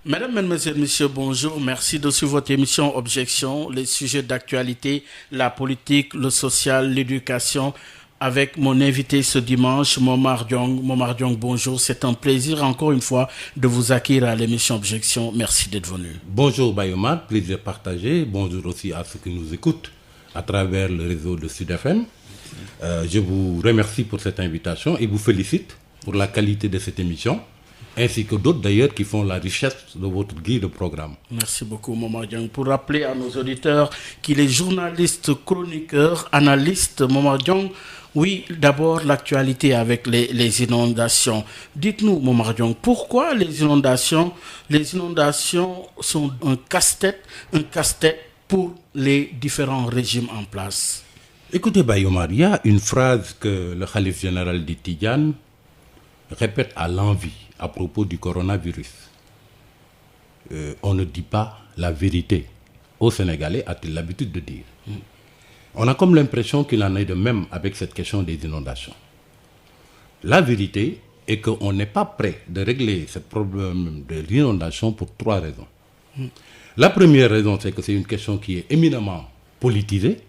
Mesdames, Mesdemoiselles, Messieurs, bonjour. Merci de suivre votre émission Objection, les sujets d'actualité, la politique, le social, l'éducation. Avec mon invité ce dimanche, Momar Diong. Momar Diong, bonjour. C'est un plaisir encore une fois de vous accueillir à l'émission Objection. Merci d'être venu. Bonjour Bayomar, plaisir partagé. Bonjour aussi à ceux qui nous écoutent à travers le réseau de Sud FM. Je vous remercie pour cette invitation et vous félicite pour la qualité de cette émission, ainsi que d'autres d'ailleurs qui font la richesse de votre grille de programme. Merci beaucoup, Momar Diong. Pour rappeler à nos auditeurs qu'il est journaliste, chroniqueur, analyste, Momar Diong. Oui, d'abord l'actualité avec les inondations. Dites-nous, Momar Diong, pourquoi les inondations sont un casse-tête pour les différents régimes en place? Écoutez Bayomar, il y a une phrase que le Khalife général des Tidjanes répète à l'envi à propos du coronavirus. On ne dit pas la vérité aux Sénégalais, a-t-il l'habitude de dire. On a comme l'impression qu'il en est de même avec cette question des inondations. La vérité est qu'on n'est pas prêt de régler ce problème de l'inondation pour trois raisons. La première raison, c'est que c'est une question qui est éminemment politisée,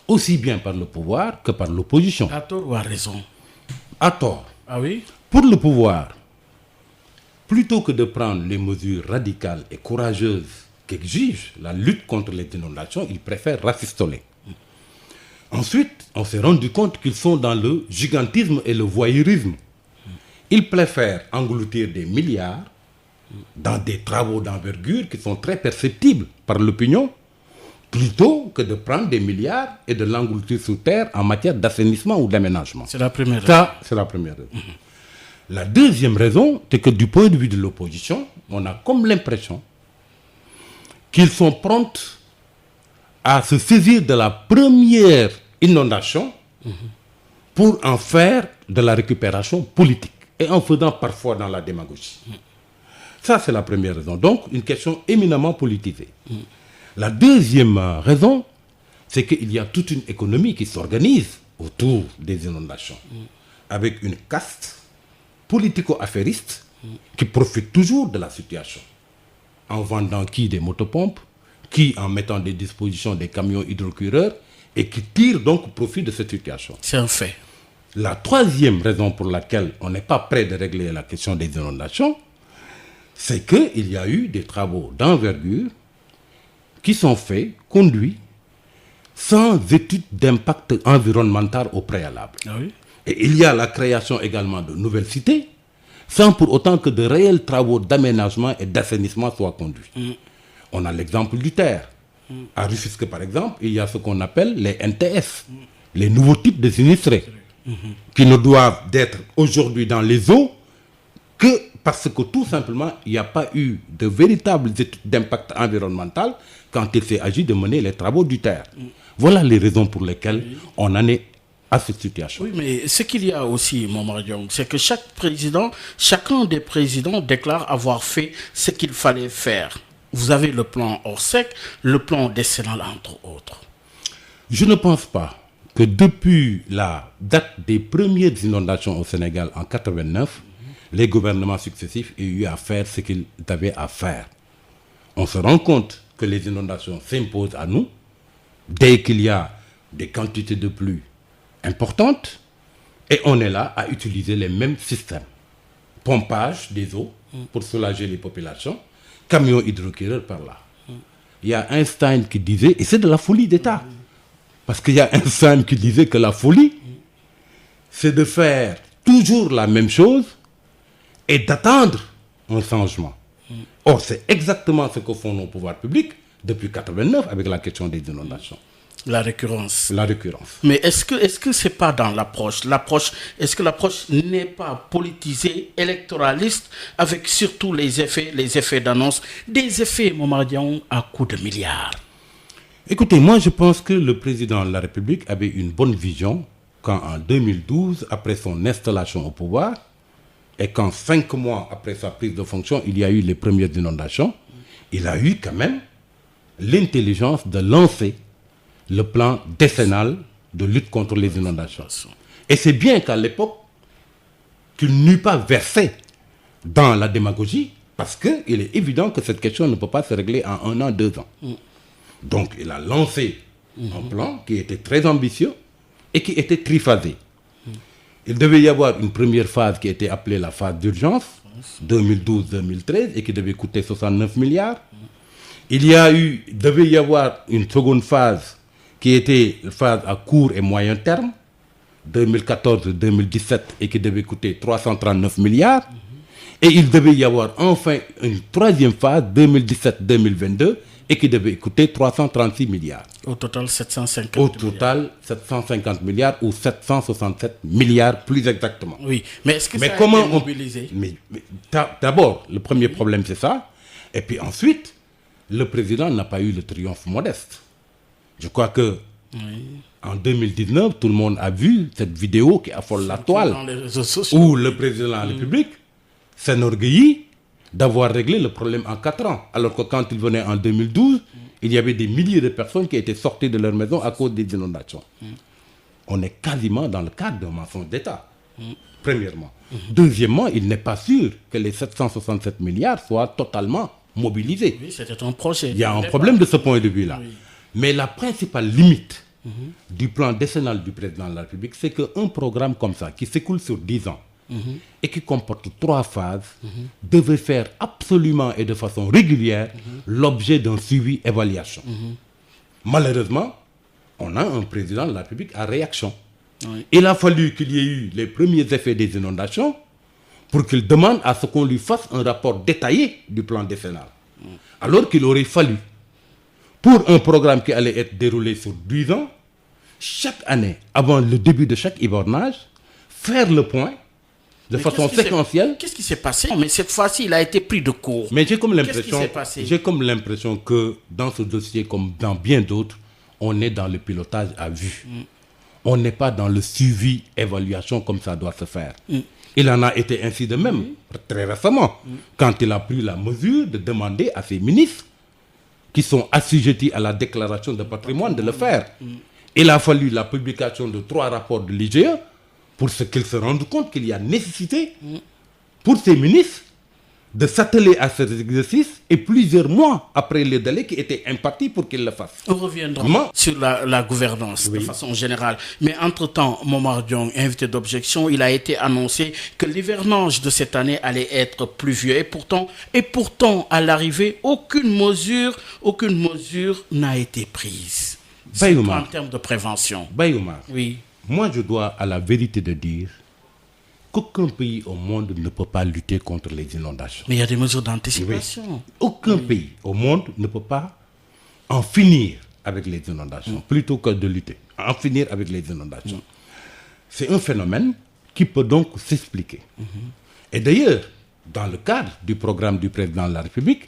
aussi bien par le pouvoir que par l'opposition. À tort ou à raison? À tort. Ah oui? Pour le pouvoir, plutôt que de prendre les mesures radicales et courageuses qu'exige la lutte contre les inondations, ils préfèrent rafistoler. Ensuite, on s'est rendu compte qu'ils sont dans le gigantisme et le voyeurisme. Ils préfèrent engloutir des milliards dans des travaux d'envergure qui sont très perceptibles par l'opinion, plutôt que de prendre des milliards et de l'engloutir sous terre en matière d'assainissement ou d'aménagement. C'est la première raison. Ça, c'est la première raison. La deuxième raison, c'est que du point de vue de l'opposition, on a comme l'impression qu'ils sont prompts à se saisir de la première inondation pour en faire de la récupération politique et en faisant parfois dans la démagogie. Ça, c'est la première raison. Donc, une question éminemment politisée. La deuxième raison, c'est qu'il y a toute une économie qui s'organise autour des inondations, avec une caste politico-affairiste qui profite toujours de la situation, en vendant qui des motopompes, qui en mettant à disposition des camions hydrocureurs, et qui tire donc profit de cette situation. C'est un fait. La troisième raison pour laquelle on n'est pas prêt de régler la question des inondations, c'est qu'il y a eu des travaux d'envergure qui sont faits, conduits, sans étude d'impact environnemental au préalable. Ah oui? Et il y a la création également de nouvelles cités, sans pour autant que de réels travaux d'aménagement et d'assainissement soient conduits. On a l'exemple du terre. À Rufisque, par exemple, il y a ce qu'on appelle les NTS, les nouveaux types de sinistrés, qui ne doivent être aujourd'hui dans les eaux que parce que tout simplement, il n'y a pas eu de véritables études d'impact environnemental quand il s'est agi de mener les travaux du terre. Voilà les raisons pour lesquelles on en est à cette situation. Oui, mais ce qu'il y a aussi, Momar Diong, c'est que chacun des présidents déclare avoir fait ce qu'il fallait faire. Vous avez le plan Orsec, le plan décennal, entre autres. Je ne pense pas que depuis la date des premières inondations au Sénégal en 89, les gouvernements successifs aient eu à faire ce qu'ils avaient à faire. On se rend compte que les inondations s'imposent à nous dès qu'il y a des quantités de pluie importantes et on est là à utiliser les mêmes systèmes. Pompage des eaux pour soulager les populations, camions hydrocureurs par là. Il y a Einstein qui disait, et c'est de la folie d'État, parce qu'il y a Einstein qui disait que la folie, c'est de faire toujours la même chose et d'attendre un changement. Or, c'est exactement ce que font nos pouvoirs publics depuis 1989 avec la question des inondations. La récurrence. La récurrence. Mais est-ce que c'est pas dans l'approche? Est-ce que l'approche n'est pas politisée, électoraliste, avec surtout les effets d'annonce, des effets, Momar Diong, à coups de milliards? Écoutez, moi je pense que le président de la République avait une bonne vision quand en 2012, après son installation au pouvoir, et quand 5 mois après sa prise de fonction, il y a eu les premières inondations, il a eu quand même l'intelligence de lancer le plan décennal de lutte contre les inondations. Et c'est bien qu'à l'époque, qu'il n'eût pas versé dans la démagogie, Parce qu'il est évident que cette question ne peut pas se régler en 1 an, 2 ans. Donc, il a lancé un plan qui était très ambitieux et qui était triphasé. Il devait y avoir une première phase qui était appelée la phase d'urgence, 2012-2013, et qui devait coûter 69 milliards. Devait y avoir une seconde phase qui était une phase à court et moyen terme, 2014-2017, et qui devait coûter 339 milliards. Et il devait y avoir enfin une troisième phase, 2017-2022, et qui devait coûter 336 milliards. Au total, 750 Au total, 750 milliards ou 767 milliards plus exactement. Oui, mais est-ce que ça a été mobilisé? D'abord, le premier problème, c'est ça. Et puis ensuite, le président n'a pas eu le triomphe modeste. Je crois que en 2019, tout le monde a vu cette vidéo qui affole la toile, dans les réseaux sociaux, où le président de la République s'enorgueillit d'avoir réglé le problème en 4 ans. Alors que quand il venait en 2012, il y avait des milliers de personnes qui étaient sorties de leur maison à cause des inondations. On est quasiment dans le cadre d'un mensonge d'État, premièrement. Deuxièmement, il n'est pas sûr que les 767 milliards soient totalement mobilisés. Oui, c'était un projet. Il y a un problème de ce point de vue-là. Oui. Mais la principale limite du plan décennal du président de la République, c'est qu'un programme comme ça, qui s'écoule sur 10 ans, et qui comporte 3 phases, devait faire absolument et de façon régulière l'objet d'un suivi-évaluation. Malheureusement, on a un président de la République à réaction. Oui. Il a fallu qu'il y ait eu les premiers effets des inondations pour qu'il demande à ce qu'on lui fasse un rapport détaillé du plan décennal. Alors qu'il aurait fallu, pour un programme qui allait être déroulé sur 10 ans, chaque année, avant le début de chaque hivernage, faire le point de façon séquentielle. Qu'est-ce qui s'est passé? Mais cette fois-ci, il a été pris de court. Mais j'ai comme l'impression que dans ce dossier, comme dans bien d'autres, on est dans le pilotage à vue. On n'est pas dans le suivi, évaluation comme ça doit se faire. Il en a été ainsi de même, très récemment, quand il a pris la mesure de demander à ses ministres, qui sont assujettis à la déclaration de patrimoine, de le faire. Il a fallu la publication de 3 rapports de l'IGE pour qu'ils se rendent compte qu'il y a nécessité pour ces ministres de s'atteler à cet exercice et plusieurs mois après le délai qui était imparti pour qu'ils le fassent. On reviendra sur la gouvernance de façon générale. Mais entre-temps, Momar Diong, invité d'objection, il a été annoncé que l'hivernage de cette année allait être pluvieux. Et pourtant, à l'arrivée, aucune mesure n'a été prise. En termes de prévention. Bayoumar, oui. Moi, je dois à la vérité de dire qu'aucun pays au monde ne peut pas lutter contre les inondations. Mais il y a des mesures d'anticipation. Oui. Aucun pays au monde ne peut pas en finir avec les inondations, plutôt que de lutter, en finir avec les inondations. C'est un phénomène qui peut donc s'expliquer. Et d'ailleurs, dans le cadre du programme du président de la République,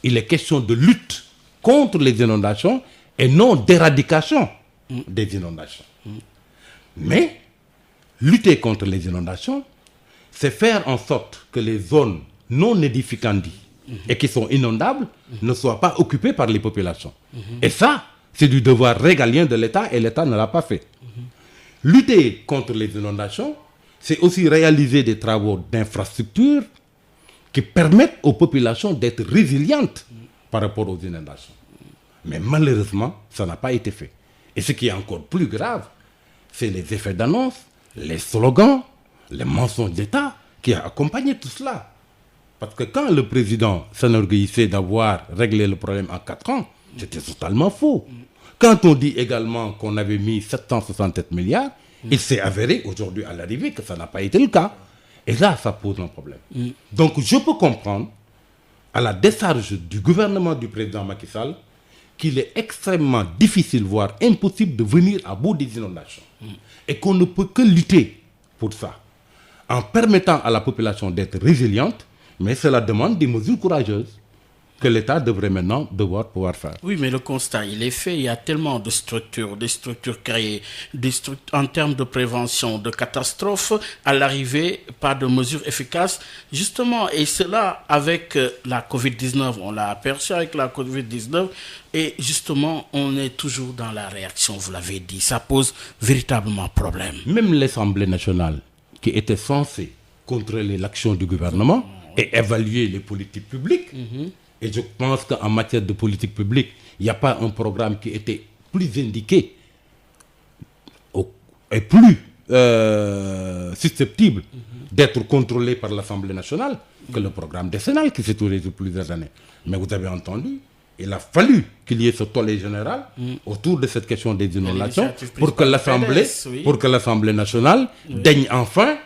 il est question de lutte contre les inondations et non d'éradication des inondations. Mais lutter contre les inondations, c'est faire en sorte que les zones non édificantes et qui sont inondables ne soient pas occupées par les populations. Et ça, c'est du devoir régalien de l'État et l'État ne l'a pas fait. Lutter contre les inondations, c'est aussi réaliser des travaux d'infrastructure qui permettent aux populations d'être résilientes par rapport aux inondations. Mais malheureusement, ça n'a pas été fait. Et ce qui est encore plus grave, c'est les effets d'annonce, les slogans, les mensonges d'État qui ont accompagné tout cela. Parce que quand le président s'enorgueillissait d'avoir réglé le problème en 4 ans, c'était totalement faux. Quand on dit également qu'on avait mis 767 milliards, il s'est avéré aujourd'hui à l'arrivée que ça n'a pas été le cas. Et là, ça pose un problème. Donc je peux comprendre, à la décharge du gouvernement du président Macky Sall, qu'il est extrêmement difficile, voire impossible de venir à bout des inondations. Et qu'on ne peut que lutter pour ça, en permettant à la population d'être résiliente, mais cela demande des mesures courageuses que l'État devrait maintenant pouvoir faire. Oui, mais le constat, il est fait. Il y a tellement de structures, des structures créées, en termes de prévention de catastrophes, à l'arrivée, pas de mesures efficaces. Justement, et cela avec la Covid-19, on l'a aperçu avec la Covid-19, et justement, on est toujours dans la réaction, vous l'avez dit. Ça pose véritablement problème. Même l'Assemblée nationale, qui était censée contrôler l'action du gouvernement, et évaluer les politiques publiques. Et je pense qu'en matière de politique publique, il n'y a pas un programme qui était plus indiqué et plus susceptible d'être contrôlé par l'Assemblée nationale que le programme décennal qui s'est tourné sur plusieurs années. Mais vous avez entendu, il a fallu qu'il y ait ce tollé général autour de cette question des inondations pour que l'Assemblée nationale daigne enfin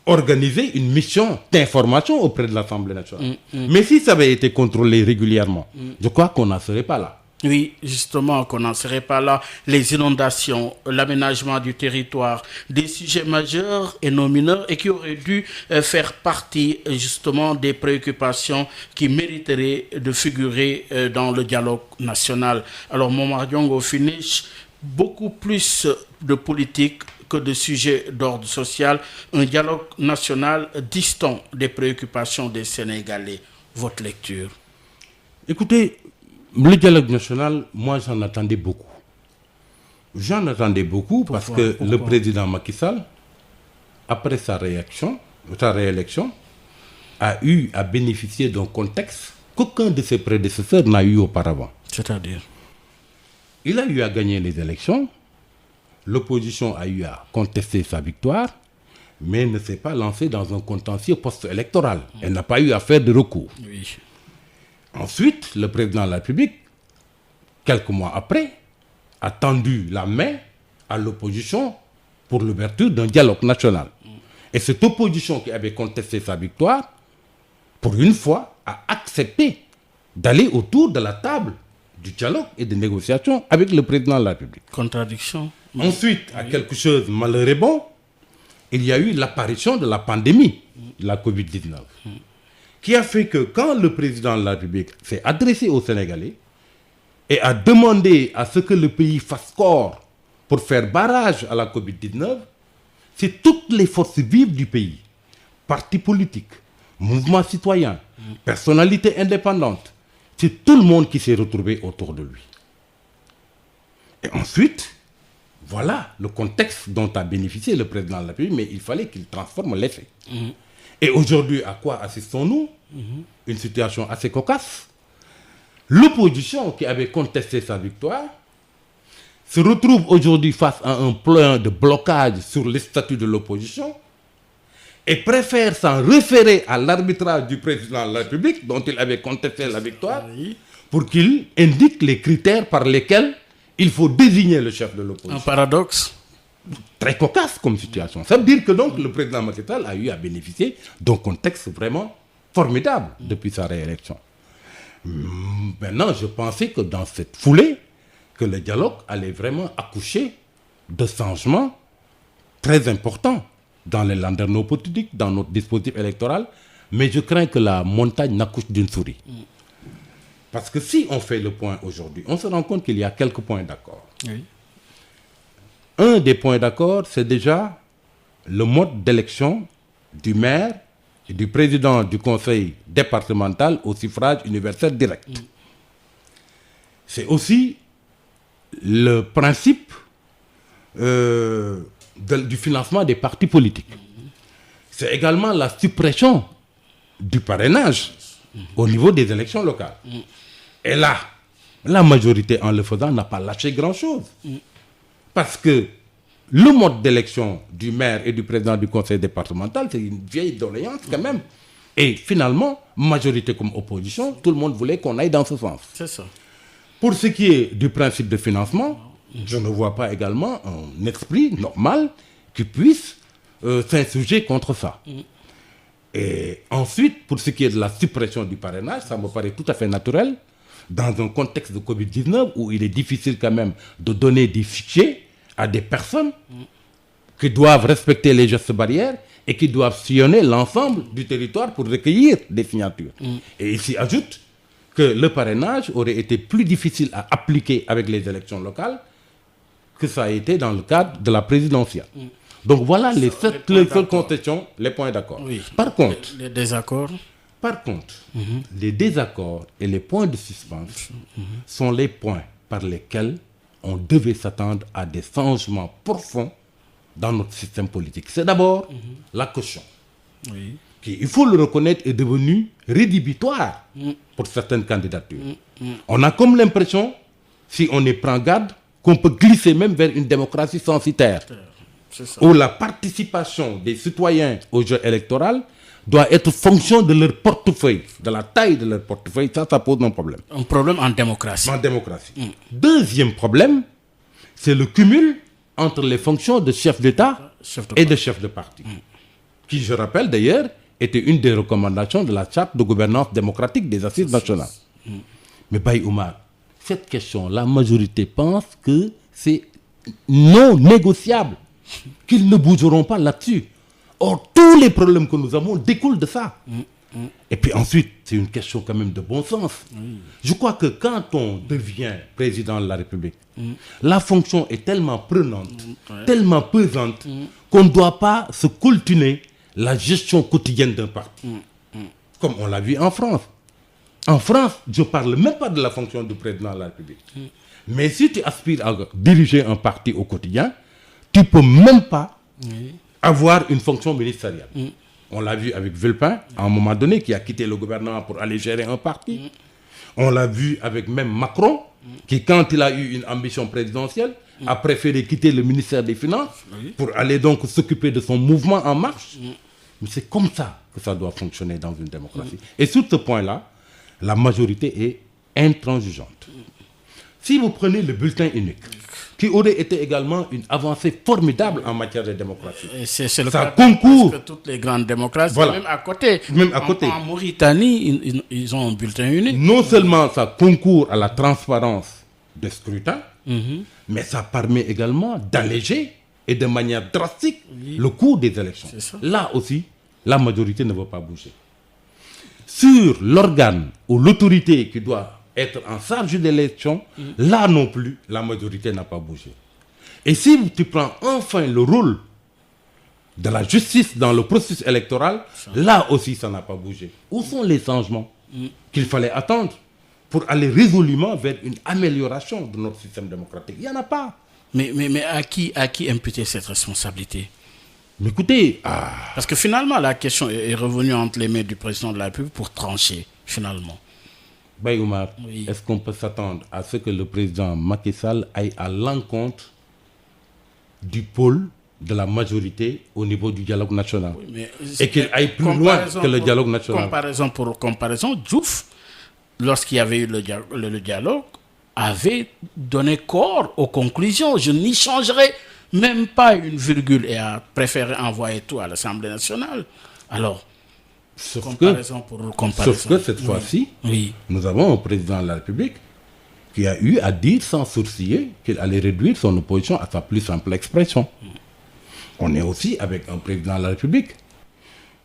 organiser une mission d'information auprès de l'Assemblée nationale. Mais si ça avait été contrôlé régulièrement, je crois qu'on n'en serait pas là. Oui, justement, qu'on n'en serait pas là. Les inondations, l'aménagement du territoire, des sujets majeurs et non mineurs et qui auraient dû faire partie justement des préoccupations qui mériteraient de figurer dans le dialogue national. Alors, Momar Diong, au finish, beaucoup plus de politique que de sujets d'ordre social, un dialogue national distant des préoccupations des Sénégalais. Votre lecture? Écoutez, le dialogue national, moi j'en attendais beaucoup. J'en attendais beaucoup parce que le président Macky Sall, après sa réélection, a eu à bénéficier d'un contexte qu'aucun de ses prédécesseurs n'a eu auparavant. C'est-à-dire? Il a eu à gagner les élections, l'opposition a eu à contester sa victoire, mais ne s'est pas lancée dans un contentieux post-électoral. Elle n'a pas eu à faire de recours. Oui. Ensuite, le président de la République, quelques mois après, a tendu la main à l'opposition pour l'ouverture d'un dialogue national. Et cette opposition qui avait contesté sa victoire, pour une fois, a accepté d'aller autour de la table du dialogue et des négociations avec le président de la République. Contradiction. Ensuite, à quelque chose de malheureux bon, il y a eu l'apparition de la pandémie, de la Covid-19. Qui a fait que quand le président de la République s'est adressé aux Sénégalais et a demandé à ce que le pays fasse corps pour faire barrage à la Covid-19, c'est toutes les forces vives du pays, partis politiques, mouvements citoyens, personnalités indépendantes, c'est tout le monde qui s'est retrouvé autour de lui. Et ensuite, voilà le contexte dont a bénéficié le président de la République, mais il fallait qu'il transforme les faits. Et aujourd'hui, à quoi assistons-nous? Une situation assez cocasse. L'opposition qui avait contesté sa victoire se retrouve aujourd'hui face à un plan de blocage sur les statuts de l'opposition et préfère s'en référer à l'arbitrage du président de la République, dont il avait contesté la victoire, pour qu'il indique les critères par lesquels il faut désigner le chef de l'opposition. Un paradoxe. Très cocasse comme situation. Ça veut dire que donc le président Macky Sall a eu à bénéficier d'un contexte vraiment formidable depuis sa réélection. Maintenant, je pensais que dans cette foulée, que le dialogue allait vraiment accoucher de changements très importants dans les landerneaux politiques, dans notre dispositif électoral, mais je crains que la montagne n'accouche d'une souris. Parce que si on fait le point aujourd'hui, on se rend compte qu'il y a quelques points d'accord. Oui. Un des points d'accord, c'est déjà le mode d'élection du maire et du président du conseil départemental au suffrage universel direct. C'est aussi le principe du financement des partis politiques. C'est également la suppression du parrainage au niveau des élections locales. Et là, la majorité en le faisant n'a pas lâché grand-chose. Parce que le mode d'élection du maire et du président du conseil départemental, c'est une vieille doléance quand même. Et finalement, majorité comme opposition, tout le monde voulait qu'on aille dans ce sens. C'est ça. Pour ce qui est du principe de financement, je ne vois pas également un esprit normal qui puisse s'insurger contre ça. Et ensuite, pour ce qui est de la suppression du parrainage, ça me paraît tout à fait naturel, dans un contexte de Covid-19 où il est difficile quand même de donner des fichiers à des personnes qui doivent respecter les gestes barrières et qui doivent sillonner l'ensemble du territoire pour recueillir des signatures. Et ici ajoute que le parrainage aurait été plus difficile à appliquer avec les élections locales que ça a été dans le cadre de la présidentielle. Donc voilà les seules concessions, les points d'accord. Oui. Par contre, Les désaccords. Par contre, les désaccords et les points de suspense sont les points par lesquels on devait s'attendre à des changements profonds dans notre système politique. C'est d'abord la caution. Oui. qui, il faut le reconnaître, est devenu rédhibitoire pour certaines candidatures. On a comme l'impression, si on y prend garde, qu'on peut glisser même vers une démocratie censitaire, où la participation des citoyens au jeu électoral doit être fonction de leur portefeuille, de la taille de leur portefeuille. Ça pose un problème. Un problème en démocratie. En démocratie. Deuxième problème, c'est le cumul entre les fonctions de chef d'État et de chef de parti, qui, je rappelle d'ailleurs, était une des recommandations de la charte de gouvernance démocratique des assises nationales. Mais Baye Oumar, cette question, la majorité pense que c'est non négociable, qu'ils ne bougeront pas là-dessus. Or, tous les problèmes que nous avons découlent de ça. Et puis ensuite, c'est une question quand même de bon sens. Je crois que quand on devient président de la République, la fonction est tellement prenante, tellement pesante, qu'on ne doit pas se coltiner la gestion quotidienne d'un parti. Comme on l'a vu en France. En France, je ne parle même pas de la fonction du président de la République. Mais si tu aspires à diriger un parti au quotidien, tu ne peux même pas avoir une fonction ministérielle. On l'a vu avec Villepin, à un moment donné, qui a quitté le gouvernement pour aller gérer un parti. On l'a vu avec même Macron, qui, quand il a eu une ambition présidentielle, a préféré quitter le ministère des Finances pour aller donc s'occuper de son mouvement En Marche. Mais c'est comme ça que ça doit fonctionner dans une démocratie. Et sur ce point-là, la majorité est intransigeante. Si vous prenez le bulletin unique, qui aurait été également une avancée formidable en matière de démocratie. C'est le ça cas concourt. de toutes les grandes démocraties, Voilà. même à côté. Même à côté. En Mauritanie, ils ont un bulletin unique. Non seulement ça concourt à la transparence des scrutins, mais ça permet également d'alléger et de manière drastique le cours des élections. Là aussi, la majorité ne veut pas bouger. Sur l'organe ou l'autorité qui doit être en charge de l'élection, là non plus, la majorité n'a pas bougé. Et si tu prends enfin le rôle de la justice dans le processus électoral, là aussi, ça n'a pas bougé. Où sont les changements qu'il fallait attendre pour aller résolument vers une amélioration de notre système démocratique? Il n'y en a pas. Mais à qui imputer cette responsabilité? Mais écoutez... Parce que finalement, la question est revenue entre les mains du président de la République pour trancher, finalement. Baye Oumar, est-ce qu'on peut s'attendre à ce que le président Macky Sall aille à l'encontre du pôle de la majorité au niveau du dialogue national et qu'il aille plus loin que le dialogue national? Comparaison, Diouf, lorsqu'il y avait eu le dialogue, avait donné corps aux conclusions. Je n'y changerai même pas une virgule et a préféré envoyer tout à l'Assemblée nationale. Alors, sauf que cette fois-ci, nous avons un président de la République qui a eu à dire sans sourciller qu'il allait réduire son opposition à sa plus simple expression. On est aussi avec un président de la République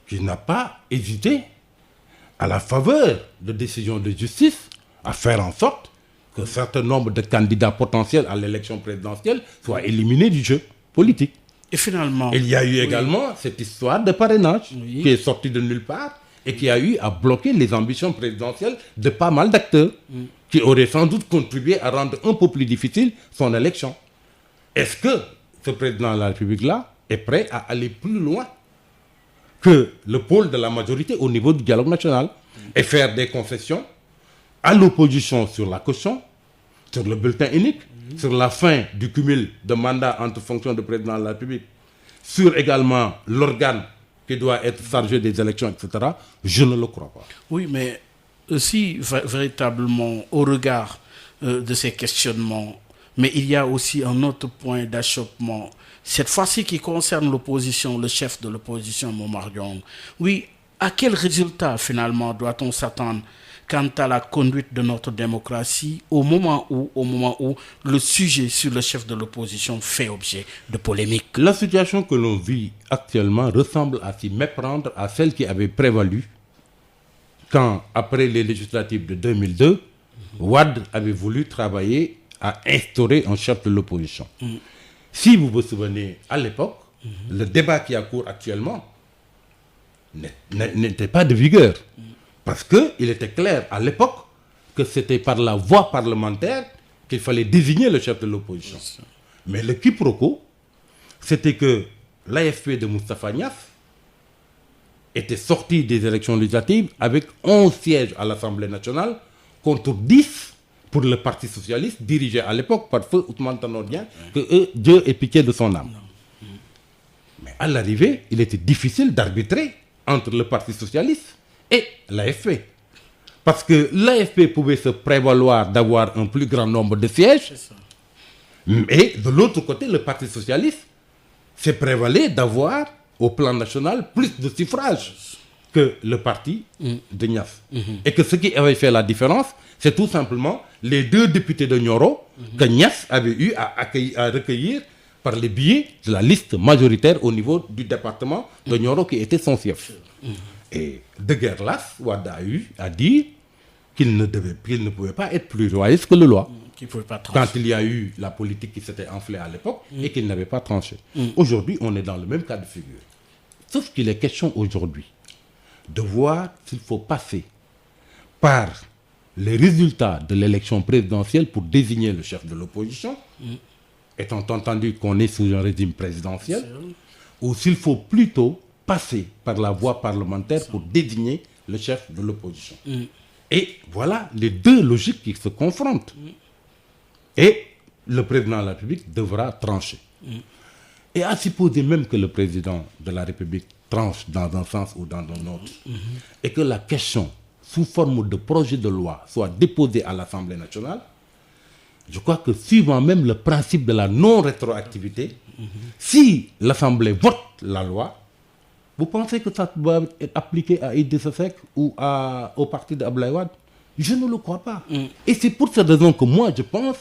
qui n'a pas hésité, à la faveur de décisions de justice, à faire en sorte qu'un certain nombre de candidats potentiels à l'élection présidentielle soient éliminés du jeu politique. Et finalement... Il y a eu également cette histoire de parrainage qui est sortie de nulle part et qui a eu à bloquer les ambitions présidentielles de pas mal d'acteurs qui auraient sans doute contribué à rendre un peu plus difficile son élection. Est-ce que ce président de la République-là est prêt à aller plus loin que le pôle de la majorité au niveau du dialogue national et faire des concessions à l'opposition sur la caution, sur le bulletin unique, sur la fin du cumul de mandats entre fonctions de président de la République, sur également l'organe qui doit être chargé des élections, etc. Je ne le crois pas. Oui, mais si véritablement, au regard de ces questionnements, mais il y a aussi un autre point d'achoppement, cette fois-ci qui concerne l'opposition, le chef de l'opposition, Momar Diong. Oui, à quel résultat finalement doit-on s'attendre quant à la conduite de notre démocratie au moment où le sujet sur le chef de l'opposition fait objet de polémiques? La situation que l'on vit actuellement ressemble à s'y méprendre à celle qui avait prévalu quand, après les législatives de 2002, Wade avait voulu travailler à instaurer un chef de l'opposition. Si vous vous souvenez, à l'époque, le débat qui a cours actuellement n'était pas de vigueur. Parce qu'il était clair à l'époque que c'était par la voie parlementaire qu'il fallait désigner le chef de l'opposition. Mais le quiproquo, c'était que l'AFP de Moustapha Niasse était sorti des élections législatives avec 11 sièges à l'Assemblée nationale contre 10 pour le Parti socialiste, dirigé à l'époque par feu Ousmane Tanor Dieng, que Dieu ait pitié de son âme. Mais à l'arrivée, il était difficile d'arbitrer entre le Parti socialiste et l'AFP. Parce que l'AFP pouvait se prévaloir d'avoir un plus grand nombre de sièges, mais de l'autre côté, le Parti socialiste s'est prévalé d'avoir, au plan national, plus de suffrages que le parti de Niasse. Et que ce qui avait fait la différence, c'est tout simplement les 2 députés de Nioro que Niasse avait eu à recueillir par les billets de la liste majoritaire au niveau du département de Nioro qui était son fief. Et de guerre lasse, Wade a dit qu'il ne pouvait pas être plus royaliste que le loi. Quand il y a eu la politique qui s'était enflée à l'époque et qu'il n'avait pas tranché. Aujourd'hui, on est dans le même cas de figure. Sauf qu'il est question aujourd'hui de voir s'il faut passer par les résultats de l'élection présidentielle pour désigner le chef de l'opposition, étant entendu qu'on est sous un régime présidentiel, ou s'il faut plutôt passer par la voie parlementaire pour désigner le chef de l'opposition. Et voilà les 2 logiques qui se confrontent. Et le président de la République devra trancher. Et à supposer même que le président de la République tranche dans un sens ou dans un autre, et que la question, sous forme de projet de loi, soit déposée à l'Assemblée nationale, je crois que suivant même le principe de la non-rétroactivité, si l'Assemblée vote la loi, vous pensez que ça va être appliqué à Idrissa Seck ou au parti d'Abdoulaye Wade? Je ne le crois pas. Et c'est pour cette raison que moi, je pense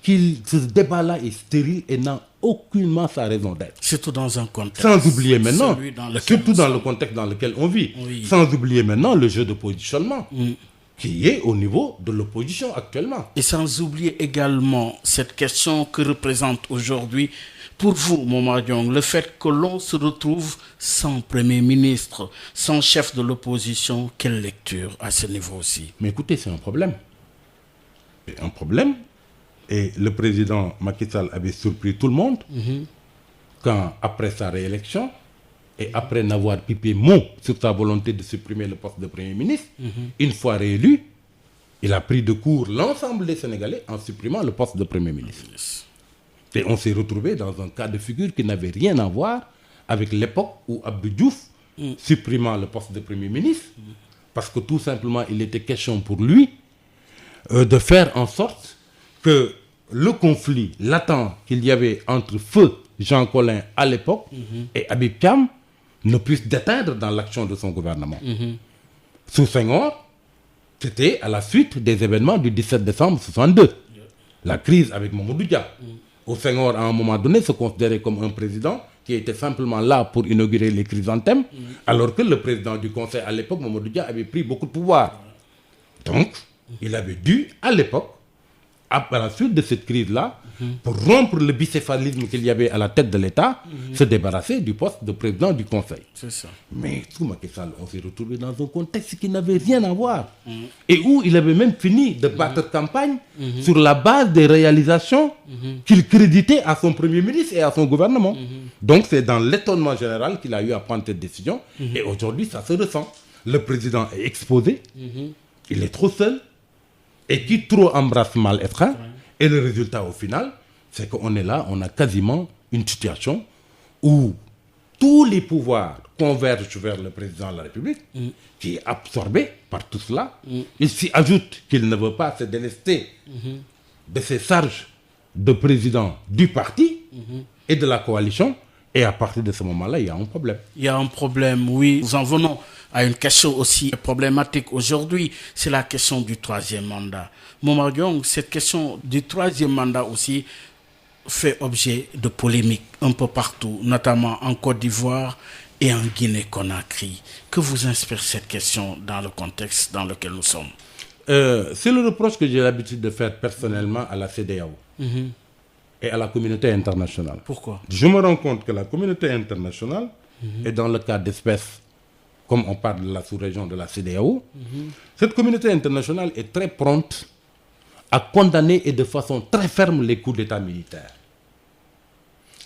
que ce débat-là est stérile et n'a aucunement sa raison d'être. Surtout dans un contexte. Sans oublier maintenant, surtout dans le contexte dans lequel on vit, sans oublier maintenant le jeu de positionnement qui est au niveau de l'opposition actuellement. Et sans oublier également cette question que représente aujourd'hui, pour vous, Momar Diong, le fait que l'on se retrouve sans Premier ministre, sans chef de l'opposition, quelle lecture à ce niveau aussi? Mais écoutez, c'est un problème. C'est un problème. Et le président Macky Sall avait surpris tout le monde quand, après sa réélection, et après n'avoir pipé mot sur sa volonté de supprimer le poste de Premier ministre, une fois réélu, il a pris de court l'ensemble des Sénégalais en supprimant le poste de Premier ministre. Et on s'est retrouvé dans un cas de figure qui n'avait rien à voir avec l'époque où Abdou Diouf, supprimant le poste de Premier ministre, parce que tout simplement il était question pour lui de faire en sorte que le conflit latent qu'il y avait entre feu Jean Collin à l'époque et Habib Thiam ne puisse déteindre dans l'action de son gouvernement. Sous Senghor, c'était à la suite des événements du 17 décembre 1962. La crise avec Mamadou Dia. Au Senghor, à un moment donné, se considérait comme un président qui était simplement là pour inaugurer les chrysanthèmes, alors que le président du Conseil à l'époque, Mamadou Dia, avait pris beaucoup de pouvoir. Donc, il avait dû, à l'époque, à la suite de cette crise-là, pour rompre le bicéphalisme qu'il y avait à la tête de l'État, se débarrasser du poste de président du Conseil. C'est ça. Mais sous Macky Sall, on s'est retrouvé dans un contexte qui n'avait rien à voir. Et où il avait même fini de battre campagne sur la base des réalisations qu'il créditait à son Premier ministre et à son gouvernement. Donc c'est dans l'étonnement général qu'il a eu à prendre cette décision. Et aujourd'hui, ça se ressent. Le président est exposé, il est trop seul, et qui trop embrasse mal étreint. Et le résultat au final, c'est qu'on est là, on a quasiment une situation où tous les pouvoirs convergent vers le président de la République, qui est absorbé par tout cela. Il s'y ajoute qu'il ne veut pas se délester de ses charges de président du parti et de la coalition. Et à partir de ce moment-là, il y a un problème. Il y a un problème, oui. Nous en venons à une question aussi problématique aujourd'hui. C'est la question du 3e mandat. Momar Diong, cette question du 3e mandat aussi fait objet de polémiques un peu partout, notamment en Côte d'Ivoire et en Guinée-Conakry. Que vous inspire cette question dans le contexte dans lequel nous sommes? C'est le reproche que j'ai l'habitude de faire personnellement à la CEDEAO. Et à la communauté internationale. Pourquoi? Je me rends compte que la communauté internationale, et dans le cas d'espèces, comme on parle de la sous-région de la CEDEAO, cette communauté internationale est très prompte à condamner et de façon très ferme les coups d'État militaires.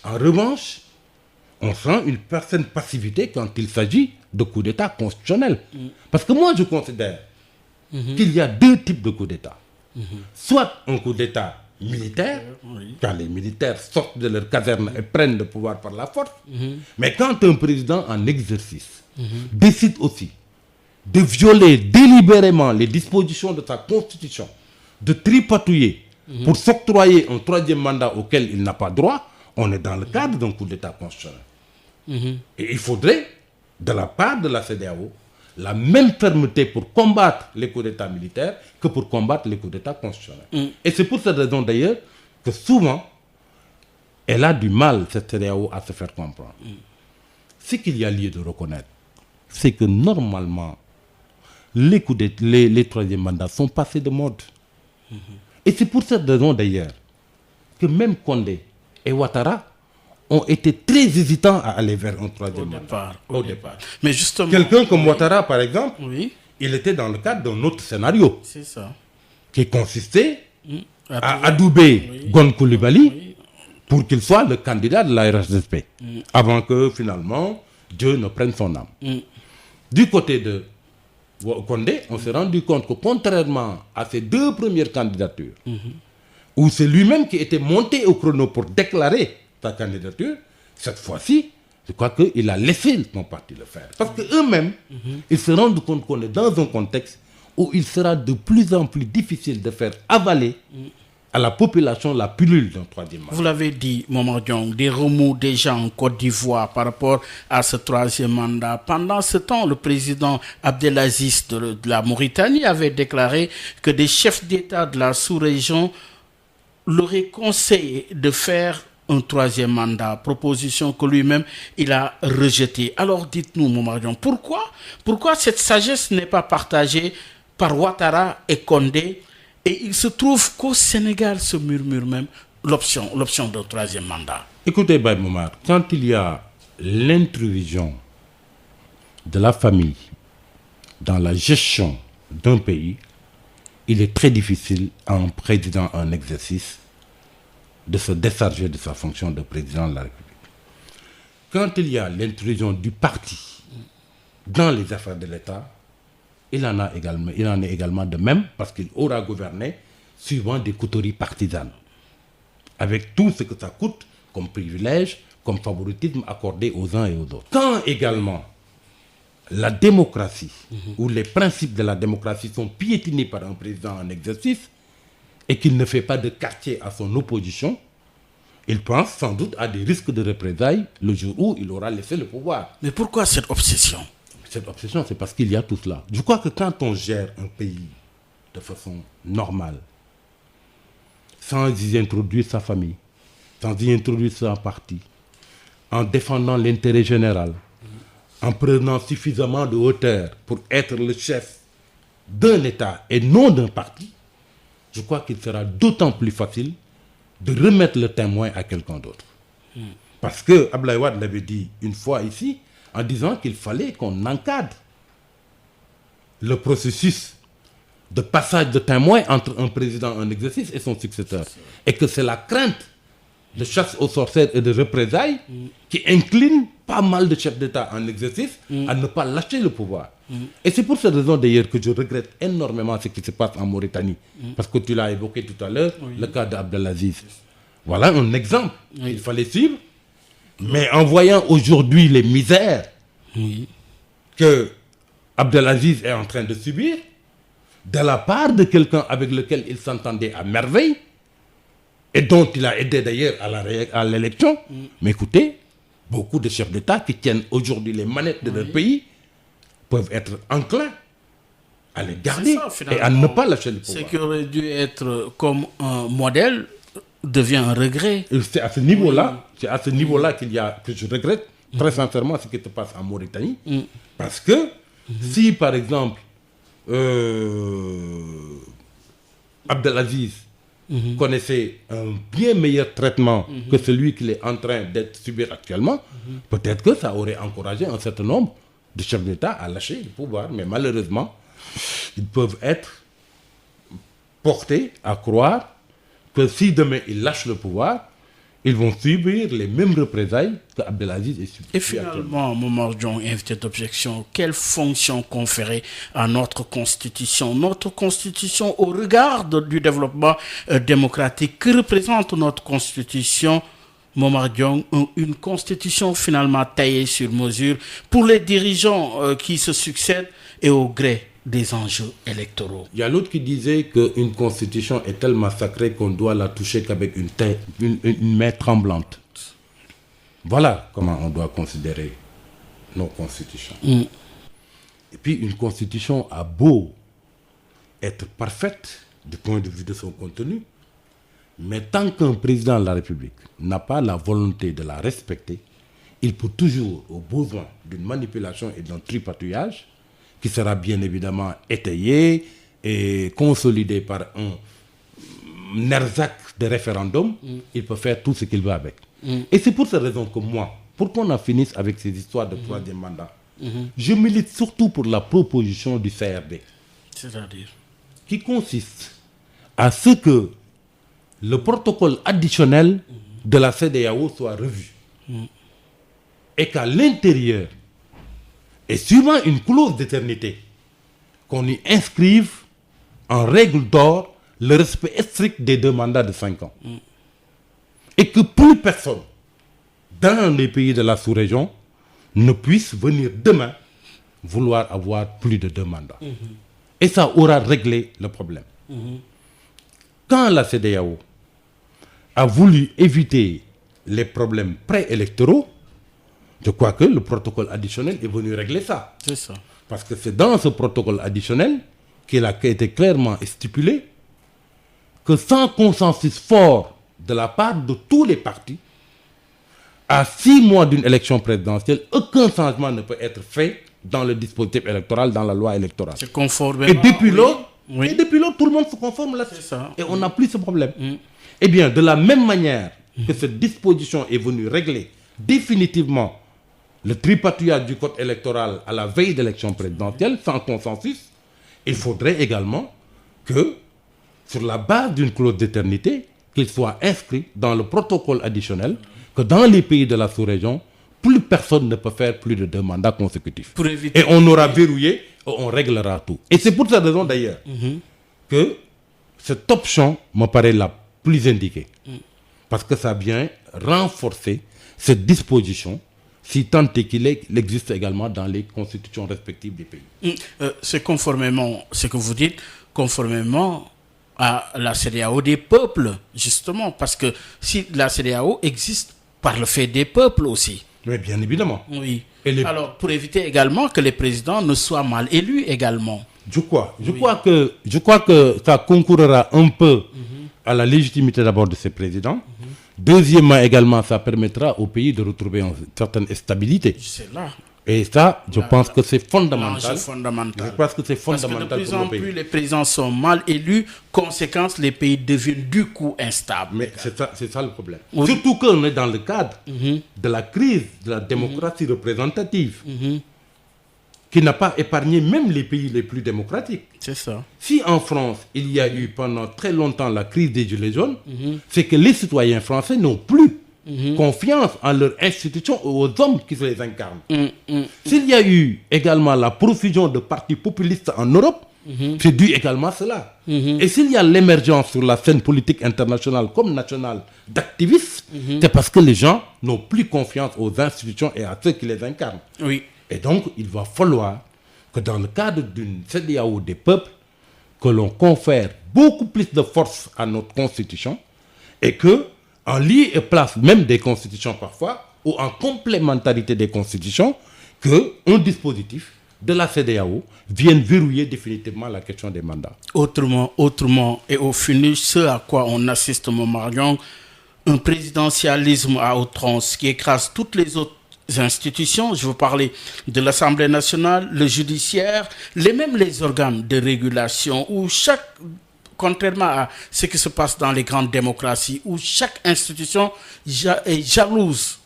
En revanche, on sent une certaine passivité quand il s'agit de coup d'État constitutionnel. Parce que moi, je considère qu'il y a deux types de coup d'État. Soit un coup d'État militaire, quand les militaires sortent de leur caserne et prennent le pouvoir par la force, mais quand un président en exercice décide aussi de violer délibérément les dispositions de sa constitution, de tripatouiller pour s'octroyer un troisième mandat auquel il n'a pas droit, on est dans le cadre d'un coup d'État constitutionnel. Et il faudrait, de la part de la CEDEAO, la même fermeté pour combattre les coups d'État militaires que pour combattre les coups d'État constitutionnels. Et c'est pour cette raison d'ailleurs que souvent, elle a du mal, cette CEDEAO, à se faire comprendre. Ce qu'il y a lieu de reconnaître, c'est que normalement, les troisième mandats sont passés de mode. Et c'est pour cette raison d'ailleurs que même Condé et Ouattara ont été très hésitants à aller vers un troisième mandat. Au départ. Mais justement... Quelqu'un comme Ouattara, par exemple, il était dans le cadre d'un autre scénario. C'est ça. Qui consistait à adouber Gon Coulibaly pour qu'il soit le candidat de la RHDP. Avant que, finalement, Dieu ne prenne son âme. Du côté de Condé, on s'est rendu compte que contrairement à ses deux premières candidatures, où c'est lui-même qui était monté au chrono pour déclarer sa candidature, cette fois-ci, je crois qu'il a laissé son parti le faire. Parce qu'eux-mêmes, ils se rendent compte qu'on est dans un contexte où il sera de plus en plus difficile de faire avaler à la population la pilule d'un troisième mandat. Vous l'avez dit, Momar Diong, des remous déjà en Côte d'Ivoire par rapport à ce troisième mandat. Pendant ce temps, le président Abdelaziz de la Mauritanie avait déclaré que des chefs d'État de la sous-région l'auraient conseillé de faire un troisième mandat, proposition que lui-même il a rejetée. Alors dites-nous, Momar Diong, pourquoi cette sagesse n'est pas partagée par Ouattara et Condé? Et il se trouve qu'au Sénégal se murmure même l'option d'un troisième mandat. Écoutez, Baye Momar, quand il y a l'intrusion de la famille dans la gestion d'un pays, il est très difficile à un président en exercice de se décharger de sa fonction de président de la République. Quand il y a l'intrusion du parti dans les affaires de l'État, il en est également de même parce qu'il aura gouverné suivant des coteries partisanes, avec tout ce que ça coûte comme privilège, comme favoritisme accordé aux uns et aux autres. Quand également la démocratie ou les principes de la démocratie sont piétinés par un président en exercice et qu'il ne fait pas de quartier à son opposition, il pense sans doute à des risques de représailles le jour où il aura laissé le pouvoir. Mais pourquoi cette obsession? Cette obsession, c'est parce qu'il y a tout cela. Je crois que quand on gère un pays de façon normale, sans y introduire sa famille, sans y introduire son parti, en défendant l'intérêt général, en prenant suffisamment de hauteur pour être le chef d'un État et non d'un parti, je crois qu'il sera d'autant plus facile de remettre le témoin à quelqu'un d'autre. Parce que Abdoulaye Wade l'avait dit une fois ici, en disant qu'il fallait qu'on encadre le processus de passage de témoin entre un président en exercice et son successeur. Et que c'est la crainte de chasse aux sorcières et de représailles qui incline pas mal de chefs d'État en exercice à ne pas lâcher le pouvoir. Et c'est pour cette raison d'ailleurs que je regrette énormément ce qui se passe en Mauritanie. Parce que tu l'as évoqué tout à l'heure, le cas d'Abdelaziz. Voilà un exemple qu'il fallait suivre. Mais en voyant aujourd'hui les misères que Abdelaziz est en train de subir, de la part de quelqu'un avec lequel il s'entendait à merveille, et dont il a aidé d'ailleurs à l'élection, mais écoutez, beaucoup de chefs d'État qui tiennent aujourd'hui les manettes de leur pays peuvent être enclins à les garder et à ne pas lâcher le pouvoir. Ce qui aurait dû être comme un modèle devient un regret. C'est à ce niveau-là, que je regrette très sincèrement ce qui se passe en Mauritanie. Parce que si, par exemple, Abdelaziz connaissait un bien meilleur traitement que celui qu'il est en train d'être subir actuellement, peut-être que ça aurait encouragé un certain nombre de chefs d'État à lâcher le pouvoir. Mais malheureusement, ils peuvent être portés à croire que si demain il lâche le pouvoir, ils vont subir les mêmes représailles que Abdelaziz est subi. Et finalement, Momar Diong, invité d'objection, quelle fonction conférer à notre Constitution? Notre Constitution, au regard du développement démocratique, que représente notre Constitution, Momar Diong? Une Constitution finalement taillée sur mesure pour les dirigeants qui se succèdent et au gré des enjeux électoraux. Il y a l'autre qui disait qu'une constitution est tellement sacrée qu'on doit la toucher qu'avec une main tremblante. Voilà comment on doit considérer nos constitutions. Et puis une constitution a beau être parfaite du point de vue de son contenu, mais tant qu'un président de la République n'a pas la volonté de la respecter, il peut toujours, au besoin d'une manipulation et d'un tripatouillage, qui sera bien évidemment étayé et consolidé par un ersatz de référendum, il peut faire tout ce qu'il veut avec. Et c'est pour cette raison que moi, pour qu'on en finisse avec ces histoires de troisième mandat, je milite surtout pour la proposition du CRD. C'est-à-dire Qui consiste à ce que le protocole additionnel de la CEDEAO soit revu. Et qu'à l'intérieur, et suivant une clause d'éternité, qu'on y inscrive en règle d'or le respect strict des 2 mandats de 5 ans. Et que plus personne dans les pays de la sous-région ne puisse venir demain vouloir avoir plus de 2 mandats. Et ça aura réglé le problème. Quand la CEDEAO a voulu éviter les problèmes préélectoraux, je crois que le protocole additionnel est venu régler ça. C'est ça. Parce que c'est dans ce protocole additionnel qu'il a été clairement stipulé que sans consensus fort de la part de tous les partis, à 6 mois d'une élection présidentielle, aucun changement ne peut être fait dans le dispositif électoral, dans la loi électorale. C'est conformément. Et depuis lors, oui. tout le monde se conforme là-dessus. C'est ça. Et on n'a plus ce problème. Eh bien, de la même manière que cette disposition est venue régler définitivement le tripatouillage du code électoral à la veille d'élection présidentielle, sans consensus, il faudrait également que, sur la base d'une clause d'éternité, qu'il soit inscrit dans le protocole additionnel que dans les pays de la sous-région, plus personne ne peut faire plus de 2 mandats consécutifs. Pour éviter... Et on aura verrouillé, on réglera tout. Et c'est pour cette raison d'ailleurs que cette option me paraît la plus indiquée. Parce que ça vient renforcer cette disposition, si tant est qu'il existe également dans les constitutions respectives des pays. C'est conformément, ce que vous dites, conformément à la CEDEAO des peuples, justement, parce que si la CEDEAO existe par le fait des peuples aussi. Mais bien évidemment. Oui. Alors, pour éviter également que les présidents ne soient mal élus également. Je crois que ça concourra un peu à la légitimité d'abord de ces présidents. Deuxièmement, également, ça permettra au pays de retrouver une certaine stabilité. C'est là. Et ça, je pense que c'est fondamental. Je pense que c'est fondamental. Parce que de plus en plus, les présidents sont mal élus. Conséquence, les pays deviennent du coup instables. Mais c'est ça le problème. Oui. Surtout qu'on est dans le cadre de la crise de la démocratie représentative, qui n'a pas épargné même les pays les plus démocratiques. C'est ça. Si en France, il y a eu pendant très longtemps la crise des Gilets jaunes, c'est que les citoyens français n'ont plus confiance en leurs institutions et aux hommes qui les incarnent. S'il y a eu également la profusion de partis populistes en Europe, c'est dû également à cela. Et s'il y a l'émergence sur la scène politique internationale comme nationale d'activistes, c'est parce que les gens n'ont plus confiance aux institutions et à ceux qui les incarnent. Oui. Et donc, il va falloir que dans le cadre d'une CEDEAO des peuples, que l'on confère beaucoup plus de force à notre constitution et que, en lieu et place même des constitutions parfois, ou en complémentarité des constitutions, qu'un dispositif de la CEDEAO vienne verrouiller définitivement la question des mandats. Autrement, et au finish, ce à quoi on assiste, Momar Diong, un présidentialisme à outrance qui écrase toutes les autres institutions, je veux parler de l'Assemblée nationale, le judiciaire, même les organes de régulation, où contrairement à ce qui se passe dans les grandes démocraties, où chaque institution est jalouse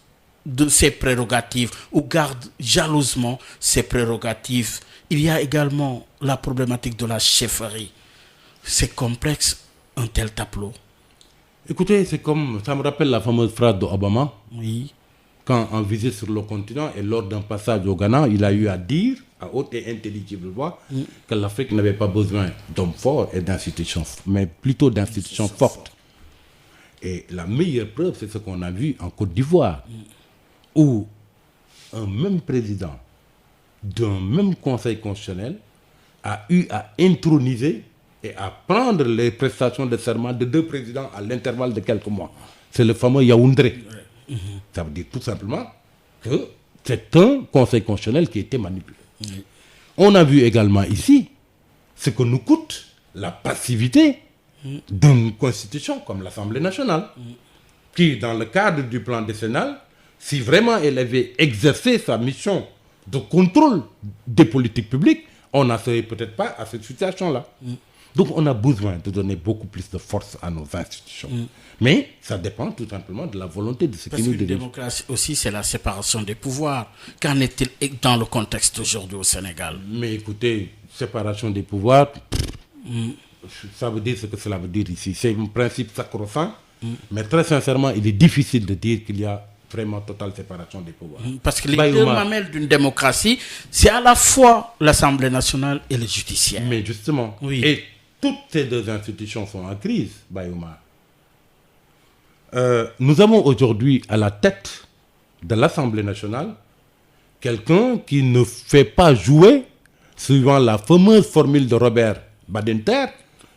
de ses prérogatives, ou garde jalousement ses prérogatives. Il y a également la problématique de la chefferie. C'est complexe, un tel tableau. Écoutez, c'est comme, ça me rappelle la fameuse phrase d'Obama, Oui. quand en visite sur le continent et lors d'un passage au Ghana, il a eu à dire, à haute et intelligible voix, que l'Afrique n'avait pas besoin d'hommes forts et d'institutions, mais plutôt d'institutions fortes. Et la meilleure preuve, c'est ce qu'on a vu en Côte d'Ivoire, où un même président d'un même conseil constitutionnel a eu à introniser et à prendre les prestations de serment de deux présidents à l'intervalle de quelques mois. C'est le fameux Yaoundé. Ça veut dire tout simplement que c'est un conseil constitutionnel qui a été manipulé. On a vu également ici ce que nous coûte la passivité d'une constitution comme l'Assemblée nationale, qui, dans le cadre du plan décennal, si vraiment elle avait exercé sa mission de contrôle des politiques publiques, on n'en serait peut-être pas à cette situation-là. Donc on a besoin de donner beaucoup plus de force à nos institutions. Mais ça dépend tout simplement de la volonté de ce qui nous dirige. Parce qu'une démocratie aussi, c'est la séparation des pouvoirs. Qu'en est-il dans le contexte aujourd'hui au Sénégal? Mais écoutez, séparation des pouvoirs, ça veut dire ce que cela veut dire ici. C'est un principe sacro-saint, mais très sincèrement, il est difficile de dire qu'il y a vraiment totale séparation des pouvoirs. Parce que les deux mamelles d'une démocratie, c'est à la fois l'Assemblée nationale et le judiciaire. Mais justement, oui. Et toutes ces deux institutions sont en crise, Bayouma. Nous avons aujourd'hui à la tête de l'Assemblée nationale quelqu'un qui ne fait pas jouer, suivant la fameuse formule de Robert Badinter,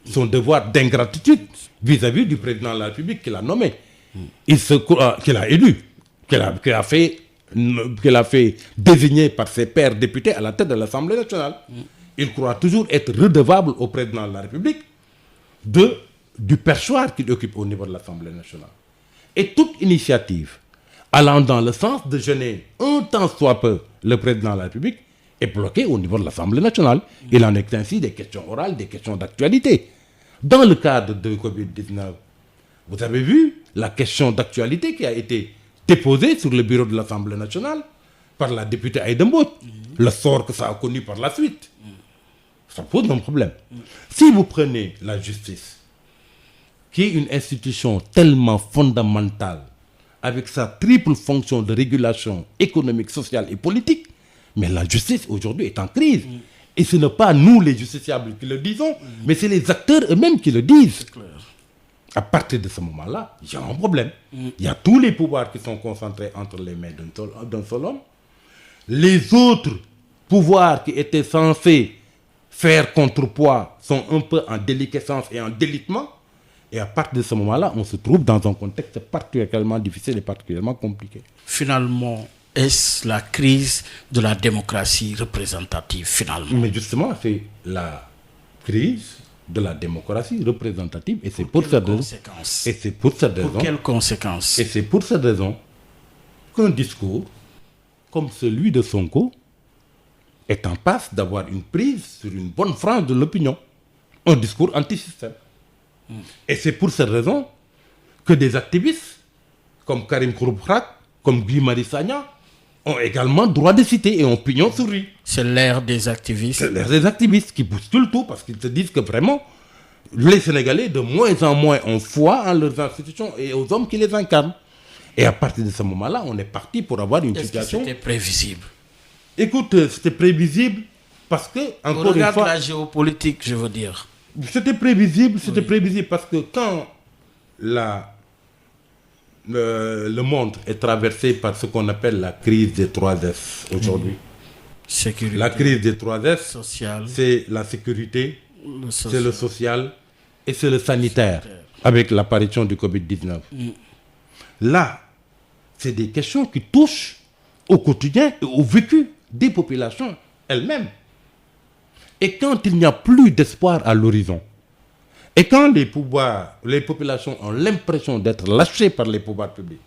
son devoir d'ingratitude vis-à-vis du président de la République qu'il a nommé, qu'il a élu, qu'il a fait désigner par ses pairs députés à la tête de l'Assemblée nationale. Il croit toujours être redevable au président de la République du perchoir qu'il occupe au niveau de l'Assemblée nationale. Et toute initiative allant dans le sens de gêner un tant soit peu le président de la République est bloquée au niveau de l'Assemblée nationale. Il en est ainsi des questions orales, des questions d'actualité. Dans le cadre de Covid-19, vous avez vu la question d'actualité qui a été déposée sur le bureau de l'Assemblée nationale par la députée Aïda Mbodj, le sort que ça a connu par la suite. Ça pose un problème. Si vous prenez la justice, qui est une institution tellement fondamentale, avec sa triple fonction de régulation économique, sociale et politique, mais la justice aujourd'hui est en crise. Et ce n'est pas nous les justiciables qui le disons, mais c'est les acteurs eux-mêmes qui le disent. À partir de ce moment-là, il y a un problème. Il y a tous les pouvoirs qui sont concentrés entre les mains d'un seul homme. Les autres pouvoirs qui étaient censés faire contrepoids sont un peu en déliquescence et en délitement. Et à partir de ce moment-là, on se trouve dans un contexte particulièrement difficile et particulièrement compliqué. Finalement, est-ce la crise de la démocratie représentative, finalement? Mais justement, c'est la crise de la démocratie représentative. Et c'est pour cette raison. Et c'est pour cette raison. Pour quelles conséquences? Et c'est pour cette raison qu'un discours comme celui de Sonko est en passe d'avoir une prise sur une bonne frange de l'opinion. Un discours anti-système. Et c'est pour cette raison que des activistes comme Karim Khouroub Khat, comme Guy Marius Sagna ont également droit de citer et ont pignon sur rue. C'est l'ère des activistes. C'est l'ère des activistes qui bousculent tout parce qu'ils se disent que vraiment les Sénégalais de moins en moins ont foi en leurs institutions et aux hommes qui les incarnent. Et à partir de ce moment-là, on est parti pour avoir une situation... C'était prévisible. Écoute, c'était prévisible parce que, encore une fois... la géopolitique, je veux dire. C'était prévisible parce que quand le monde est traversé par ce qu'on appelle la crise des 3S aujourd'hui. Sécurité. La crise des 3S, sociale. C'est la sécurité, c'est le social et c'est le sanitaire, avec l'apparition du Covid-19. Là, c'est des questions qui touchent au quotidien et au vécu des populations elles-mêmes. Et quand il n'y a plus d'espoir à l'horizon, et quand les populations ont l'impression d'être lâchées par les pouvoirs publics,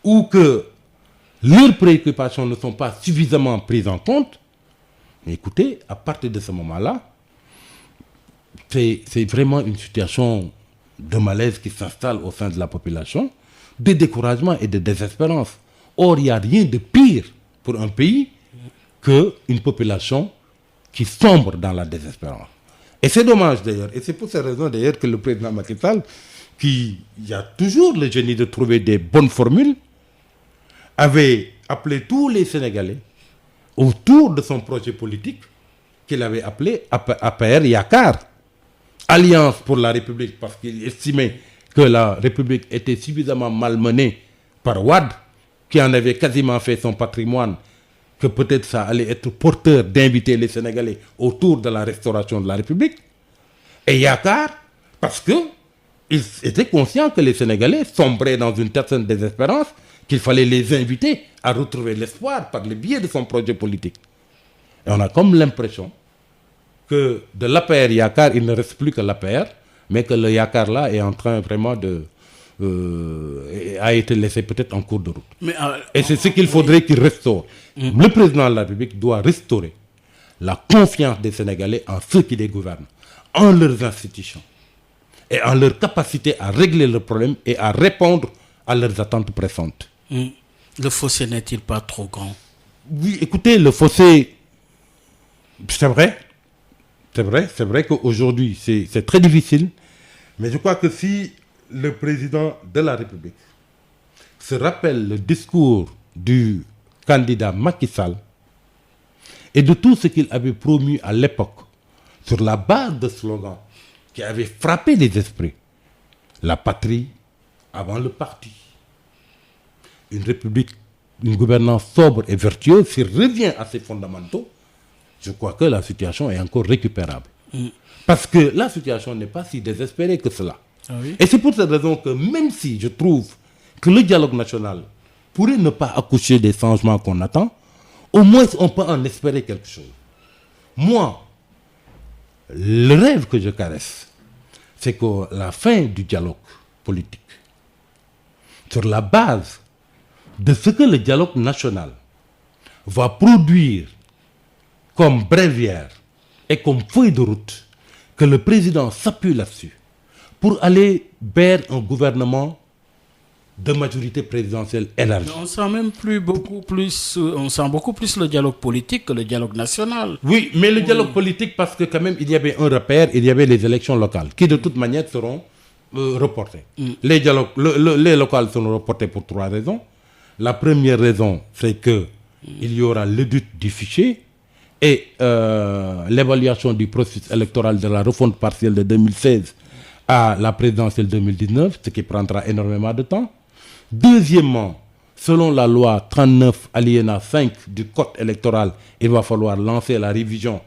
ou que leurs préoccupations ne sont pas suffisamment prises en compte, écoutez, à partir de ce moment-là, c'est vraiment une situation de malaise qui s'installe au sein de la population, de découragement et de désespérance. Or, il n'y a rien de pire pour un pays qu'une population qui sombre dans la désespérance. Et c'est dommage d'ailleurs, et c'est pour ces raisons d'ailleurs que le président Macky Sall, qui a toujours le génie de trouver des bonnes formules, avait appelé tous les Sénégalais autour de son projet politique qu'il avait appelé APR Yakar, Alliance pour la République, parce qu'il estimait que la République était suffisamment malmenée par Wade, qui en avait quasiment fait son patrimoine, que peut-être ça allait être porteur d'inviter les Sénégalais autour de la restauration de la République. Et Yakar, parce qu'il était conscient que les Sénégalais sombraient dans une certaine désespérance, qu'il fallait les inviter à retrouver l'espoir par le biais de son projet politique. Et on a comme l'impression que de l'APR Yakar, il ne reste plus que l'APR, mais que le Yakar là est en train vraiment a été laissé peut-être en cours de route. Et c'est ce qu'il faudrait qu'il restaure. Le président de la République doit restaurer la confiance des Sénégalais en ceux qui les gouvernent, en leurs institutions et en leur capacité à régler leurs problèmes et à répondre à leurs attentes pressantes. Le fossé n'est-il pas trop grand? Oui, écoutez, le fossé, c'est vrai qu'aujourd'hui c'est très difficile, mais je crois que si le président de la République se rappelle le discours du candidat Macky Sall et de tout ce qu'il avait promu à l'époque sur la base de slogans qui avaient frappé les esprits, la patrie avant le parti, une république, une gouvernance sobre et vertueuse, s'il revient à ses fondamentaux, je crois que la situation est encore récupérable. Parce que la situation n'est pas si désespérée que cela. Ah oui? Et c'est pour cette raison que même si je trouve que le dialogue national pourrait ne pas accoucher des changements qu'on attend, au moins on peut en espérer quelque chose. Moi, le rêve que je caresse, c'est que la fin du dialogue politique, sur la base de ce que le dialogue national va produire comme bréviaire et comme feuille de route, que le président s'appuie là-dessus pour aller vers un gouvernement de majorité présidentielle élargie. On sent beaucoup plus le dialogue politique que le dialogue national. Oui, mais le dialogue politique, parce que quand même il y avait un repère, il y avait les élections locales qui de toute manière seront reportées. Les locales seront reportées pour 3 raisons. La première raison, c'est que il y aura l'audit du fichier et l'évaluation du processus électoral de la refonte partielle de 2016 à la présidentielle 2019, ce qui prendra énormément de temps. Deuxièmement, selon la loi 39 alinéa 5 du code électoral, il va falloir lancer la révision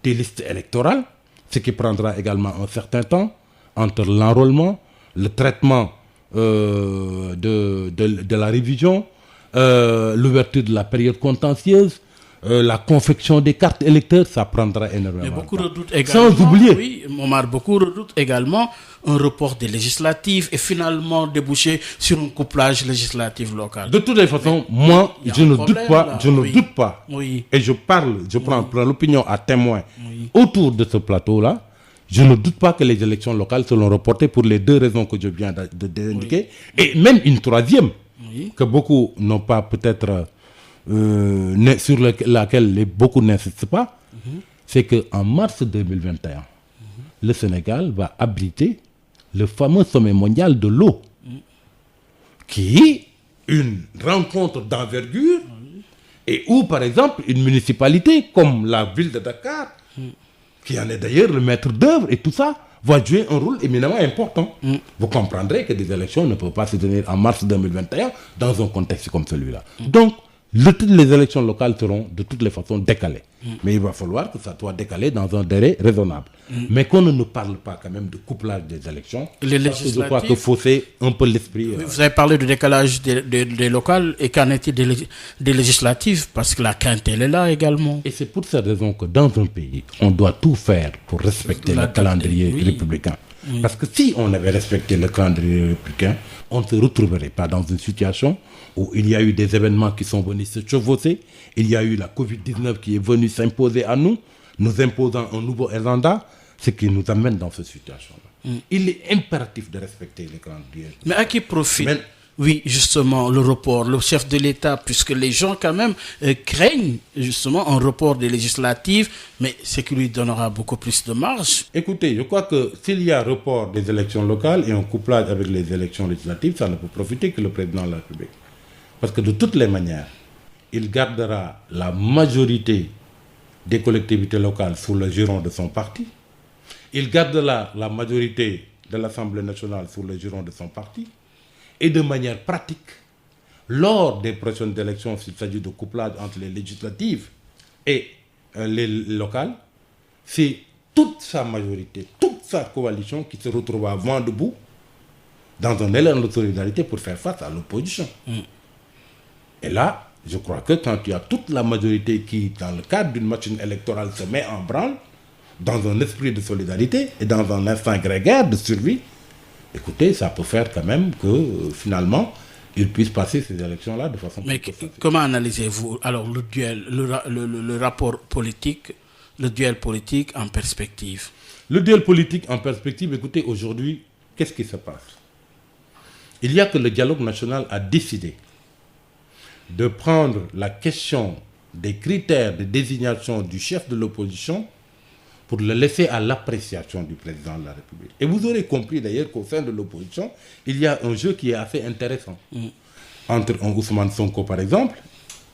des listes électorales, ce qui prendra également un certain temps entre l'enrôlement, le traitement de la révision, l'ouverture de la période contentieuse, la confection des cartes électeurs, ça prendra énormément. Mais beaucoup redoutent également, sans oublier. Oui, Momar, beaucoup redoutent également un report des législatives et finalement déboucher sur un couplage législatif local. De toutes les façons, moi, je ne doute pas. Oui. Et je prends l'opinion à témoin autour de ce plateau-là. Je ne doute pas que les élections locales seront reportées pour les 2 raisons que je viens d'indiquer. Et même une troisième, que beaucoup n'ont pas peut-être... sur laquelle beaucoup n'insistent pas, c'est qu'en mars 2021, le Sénégal va abriter le fameux sommet mondial de l'eau, qui est une rencontre d'envergure, et où, par exemple, une municipalité comme la ville de Dakar, qui en est d'ailleurs le maître d'œuvre et tout ça, va jouer un rôle éminemment important. Vous comprendrez que des élections ne peuvent pas se tenir en mars 2021 dans un contexte comme celui-là. Donc, les élections locales seront de toutes les façons décalées. Mais il va falloir que ça soit décalé dans un délai raisonnable. Mais qu'on ne parle pas quand même de couplage des élections. Les parce que je crois législatives, que fausser un peu l'esprit. Vous avez parlé de décalage des locales, et qu'en est-il des législatives? Parce que la crainte, elle est là également. Et c'est pour cette raison que dans un pays, on doit tout faire pour respecter le calendrier républicain. Parce que si on avait respecté le calendrier républicain, on ne se retrouverait pas dans une situation où il y a eu des événements qui sont venus se chevaucher, il y a eu la Covid-19 qui est venue s'imposer à nous, nous imposant un nouveau agenda, ce qui nous amène dans cette situation-là. Il est impératif de respecter le calendrier. Mais à qui profite Oui, justement, le report, le chef de l'État, puisque les gens quand même craignent justement un report des législatives, mais c'est qui lui donnera beaucoup plus de marge. Écoutez, je crois que s'il y a report des élections locales et un couplage avec les élections législatives, ça ne peut profiter que le président de la République. Parce que de toutes les manières, il gardera la majorité des collectivités locales sous le giron de son parti. Il gardera la majorité de l'Assemblée nationale sous le giron de son parti. Et de manière pratique, lors des prochaines élections, s'il s'agit de couplage entre les législatives et les locales, c'est toute sa majorité, toute sa coalition qui se retrouve à vent debout dans un élan de solidarité pour faire face à l'opposition. Et là, je crois que quand il y a toute la majorité qui, dans le cadre d'une machine électorale, se met en branle, dans un esprit de solidarité et dans un instinct grégaire de survie, écoutez, ça peut faire quand même que finalement, ils puissent passer ces élections-là de façon... Mais comment analysez-vous alors le duel, le rapport politique, le duel politique en perspective? Le duel politique en perspective, écoutez, aujourd'hui, qu'est-ce qui se passe? Il y a que le dialogue national a décidé de prendre la question des critères de désignation du chef de l'opposition pour le laisser à l'appréciation du président de la République. Et vous aurez compris d'ailleurs qu'au sein de l'opposition, il y a un jeu qui est assez intéressant. Entre un Ousmane Sonko, par exemple,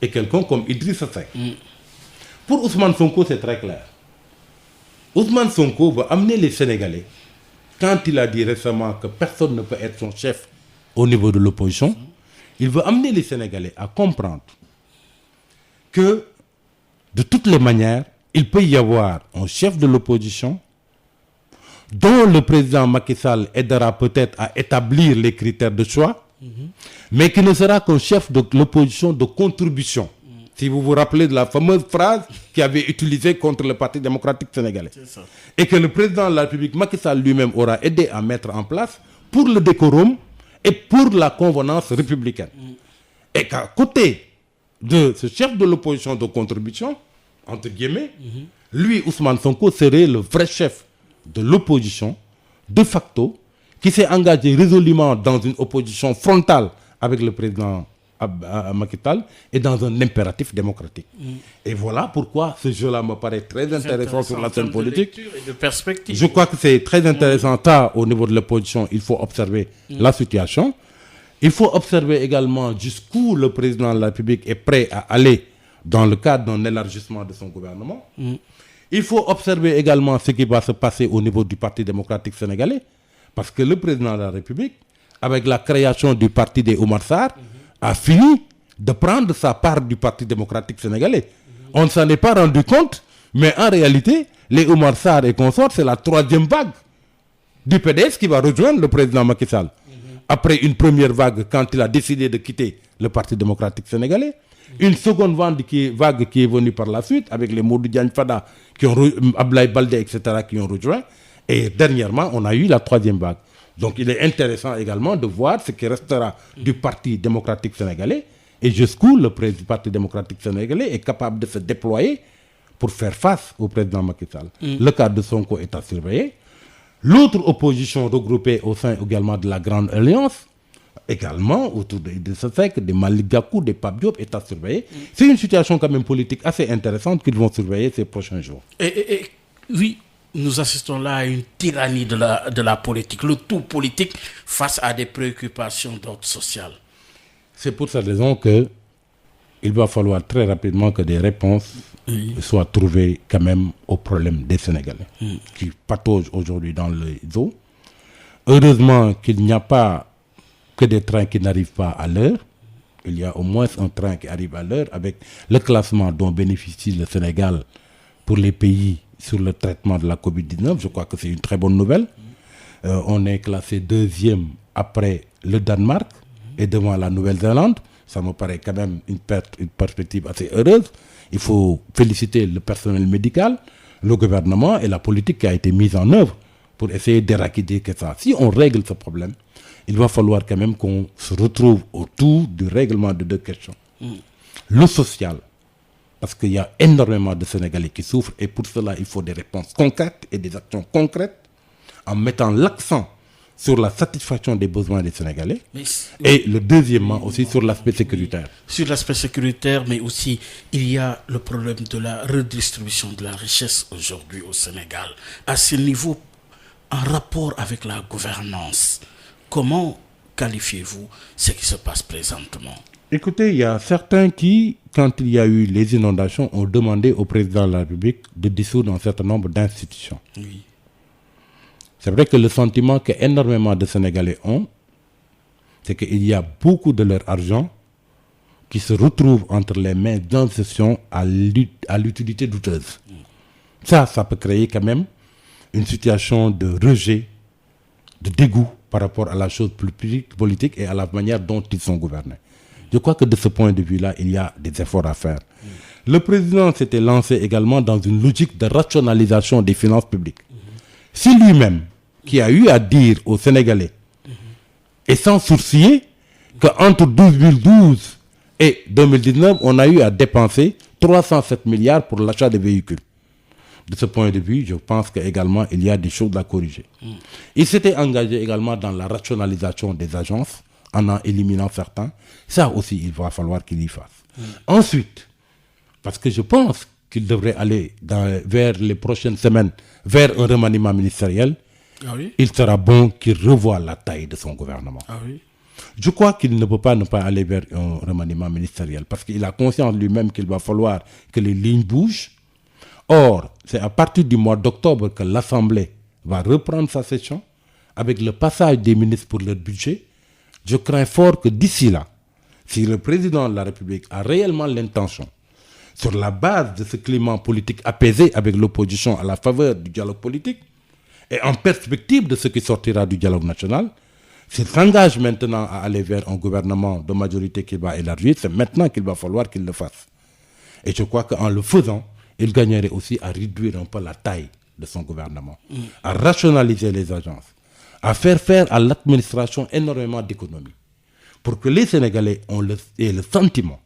et quelqu'un comme Idrissa Seck. Pour Ousmane Sonko, c'est très clair. Ousmane Sonko va amener les Sénégalais, quand il a dit récemment que personne ne peut être son chef au niveau de l'opposition, il veut amener les Sénégalais à comprendre que, de toutes les manières, il peut y avoir un chef de l'opposition dont le président Macky Sall aidera peut-être à établir les critères de choix, mais qui ne sera qu'un chef de l'opposition de contribution. Si vous vous rappelez de la fameuse phrase qu'il avait utilisée contre le Parti démocratique sénégalais. Et que le président de la République, Macky Sall lui-même, aura aidé à mettre en place pour le décorum et pour la convenance républicaine. Et qu'à côté de ce chef de l'opposition de contribution, entre guillemets, lui, Ousmane Sonko, serait le vrai chef de l'opposition, de facto, qui s'est engagé résolument dans une opposition frontale avec le président Macky Sall et dans un impératif démocratique. Et voilà pourquoi ce jeu-là me paraît très intéressant sur la scène politique. Et de perspective. Je crois que c'est très intéressant. Ça, au niveau de l'opposition, il faut observer la situation. Il faut observer également jusqu'où le président de la République est prêt à aller dans le cadre d'un élargissement de son gouvernement. Il faut observer également ce qui va se passer au niveau du Parti démocratique sénégalais, parce que le président de la République, avec la création du parti des Oumar Sarr, a fini de prendre sa part du Parti démocratique sénégalais. On ne s'en est pas rendu compte, mais en réalité, les Oumar Sarr et consorts, c'est la troisième vague du PDS qui va rejoindre le président Macky Sall. Après une première vague, quand il a décidé de quitter le Parti démocratique sénégalais, une seconde vague qui est venue par la suite, avec les Modou Diagne Fada, Ablaye Baldé, etc., qui ont rejoint. Et dernièrement, on a eu la troisième vague. Donc il est intéressant également de voir ce qui restera du Parti démocratique sénégalais et jusqu'où le Parti démocratique sénégalais est capable de se déployer pour faire face au président Macky Sall. Le cas de Sonko est à surveiller. L'autre opposition regroupée au sein également de la Grande Alliance, également autour de Seck, de Malick Gakou, de Pape Diop, est à surveiller. C'est une situation quand même politique assez intéressante qu'ils vont surveiller ces prochains jours. Et oui, nous assistons là à une tyrannie de la politique, le tout politique face à des préoccupations d'ordre social. C'est pour cette raison qu'il va falloir très rapidement que des réponses soient trouvées quand même aux problèmes des Sénégalais qui pataugent aujourd'hui dans les eaux. Heureusement qu'il n'y a pas que des trains qui n'arrivent pas à l'heure. Il y a au moins un train qui arrive à l'heure avec le classement dont bénéficie le Sénégal pour les pays sur le traitement de la Covid-19. Je crois que c'est une très bonne nouvelle. On est classé deuxième après le Danemark et devant la Nouvelle-Zélande. Ça me paraît quand même une perspective assez heureuse. Il faut féliciter le personnel médical, le gouvernement et la politique qui a été mise en œuvre pour essayer d'éradiquer ça. Si on règle ce problème, il va falloir quand même qu'on se retrouve autour du règlement de deux questions. Le social, parce qu'il y a énormément de Sénégalais qui souffrent et pour cela, il faut des réponses concrètes et des actions concrètes en mettant l'accent sur la satisfaction des besoins des Sénégalais. Mais, et le deuxièmement aussi sur l'aspect sécuritaire. Sur l'aspect sécuritaire, mais aussi il y a le problème de la redistribution de la richesse aujourd'hui au Sénégal. À ce niveau, en rapport avec la gouvernance, comment qualifiez-vous ce qui se passe présentement? Écoutez, il y a certains qui, quand il y a eu les inondations, ont demandé au président de la République de dissoudre un certain nombre d'institutions. Oui. C'est vrai que le sentiment qu'énormément de Sénégalais ont, c'est qu'il y a beaucoup de leur argent qui se retrouve entre les mains d'institutions à l'utilité douteuse. Ça peut créer quand même une situation de rejet, de dégoût par rapport à la chose plus politique et à la manière dont ils sont gouvernés. Je crois que de ce point de vue-là, il y a des efforts à faire. Le président s'était lancé également dans une logique de rationalisation des finances publiques. Si lui-même, qui a eu à dire aux Sénégalais, et sans sourciller, qu'entre 2012 et 2019, on a eu à dépenser 307 milliards pour l'achat de véhicules. De ce point de vue, je pense qu'également, il y a des choses à corriger. Il s'était engagé également dans la rationalisation des agences, en éliminant certains. Ça aussi, il va falloir qu'il y fasse. Ensuite, parce que je pense qu'il devrait aller vers les prochaines semaines, vers un remaniement ministériel, il sera bon qu'il revoie la taille de son gouvernement. Je crois qu'il ne peut pas ne pas aller vers un remaniement ministériel, parce qu'il a conscience lui-même qu'il va falloir que les lignes bougent. Or, c'est à partir du mois d'octobre que l'Assemblée va reprendre sa session, avec le passage des ministres pour leur budget. Je crains fort que d'ici là, si le président de la République a réellement l'intention, sur la base de ce climat politique apaisé avec l'opposition à la faveur du dialogue politique, et en perspective de ce qui sortira du dialogue national, s'il s'engage maintenant à aller vers un gouvernement de majorité qu'il va élargir, c'est maintenant qu'il va falloir qu'il le fasse. Et je crois qu'en le faisant, il gagnerait aussi à réduire un peu la taille de son gouvernement, à rationaliser les agences, à faire à l'administration énormément d'économies, pour que les Sénégalais aient le sentiment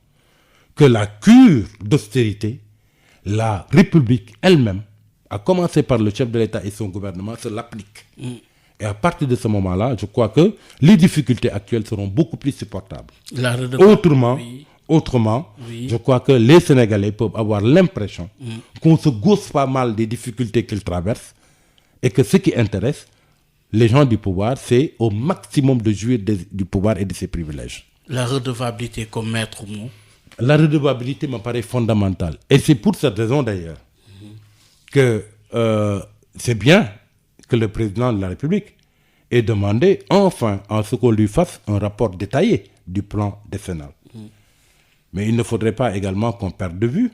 que la cure d'austérité, la République elle-même, à commencer par le chef de l'État et son gouvernement, se l'applique. Et à partir de ce moment-là, je crois que les difficultés actuelles seront beaucoup plus supportables. Autrement, je crois que les Sénégalais peuvent avoir l'impression qu'on se gausse pas mal des difficultés qu'ils traversent et que ce qui intéresse les gens du pouvoir, c'est au maximum de jouir du pouvoir et de ses privilèges. La redevabilité comme maître mot. La redevabilité me paraît fondamentale. Et c'est pour cette raison d'ailleurs que c'est bien que le président de la République ait demandé enfin à ce qu'on lui fasse un rapport détaillé du plan décennal. Mais il ne faudrait pas également qu'on perde de vue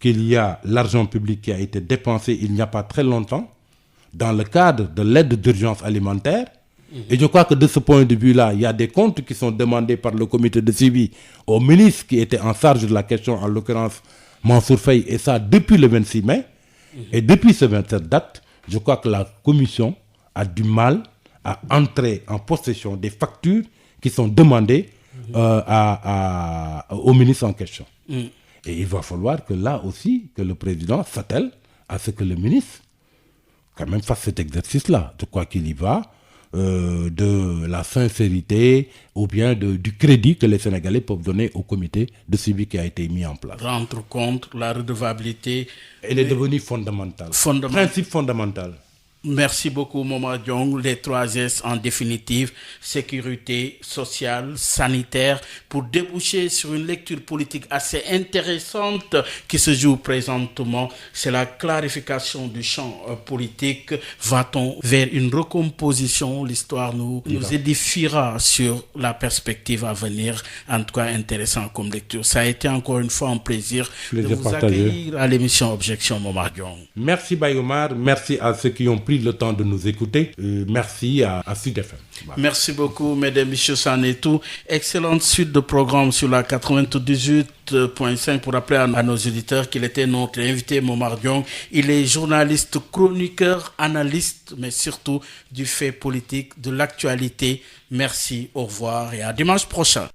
qu'il y a l'argent public qui a été dépensé il n'y a pas très longtemps dans le cadre de l'aide d'urgence alimentaire. Et je crois que de ce point de vue-là, il y a des comptes qui sont demandés par le comité de suivi au ministre qui était en charge de la question, en l'occurrence Mansour Faye, et ça depuis le 26 mai. Et depuis cette date, je crois que la commission a du mal à entrer en possession des factures qui sont demandées au ministre en question. Et il va falloir que là aussi, que le président s'attelle à ce que le ministre quand même fasse cet exercice-là. Je crois qu'il y va de la sincérité ou bien du crédit que les Sénégalais peuvent donner au comité de suivi qui a été mis en place. Rendre compte, la redevabilité. Elle est devenue fondamentale. Principe fondamental. Merci beaucoup, Momar Diong. Les 3S en définitive, sécurité sociale, sanitaire, pour déboucher sur une lecture politique assez intéressante qui se joue présentement. C'est la clarification du champ politique. Va-t-on vers une recomposition? L'histoire nous édifiera sur la perspective à venir. En tout cas, intéressant comme lecture. Ça a été encore une fois un plaisir de vous accueillir à l'émission Objection, Momar Diong. Merci Bayomar, merci à ceux qui ont pris le temps de nous écouter. Merci à Sud FM. Voilà. Merci beaucoup, mesdames, messieurs, c'en est tout. Excellente suite de programme sur la 98.5 pour rappeler à nos auditeurs qu'il était notre invité, Momar Diong. Il est journaliste, chroniqueur, analyste, mais surtout du fait politique, de l'actualité. Merci, au revoir et à dimanche prochain.